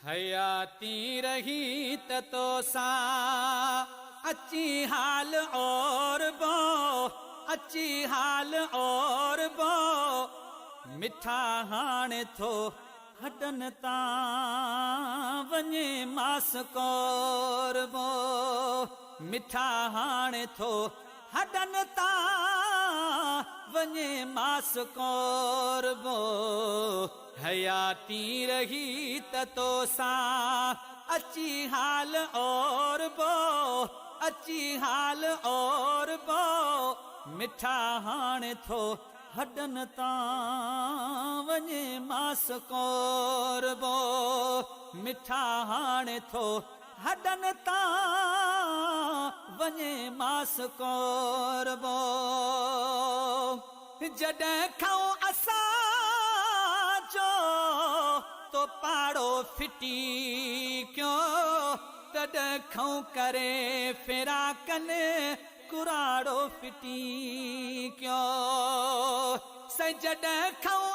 हयाती रही तो सा अच्छी हाल और बो, अच्छी हाल और बो, मिठा हाणे थो हडन ता वने मास कोरबो, मिठा हाणे थो हडन ता वने मास कोरबो। हयाती रही तो सा अच्छी हाल और बो, अच्छी हाल और बो, मिठा हाणे थो हडन ता वने मास कोरबो, मिठा हाणे थो हडन ता वने मास कोरबो। जॾहिं खाऊं असां जो तो पाड़ो फिटी क्यों, तॾहिं खाऊं करे फेरा कने कुराड़ो फिटी क्यों। जॾहिं खाऊं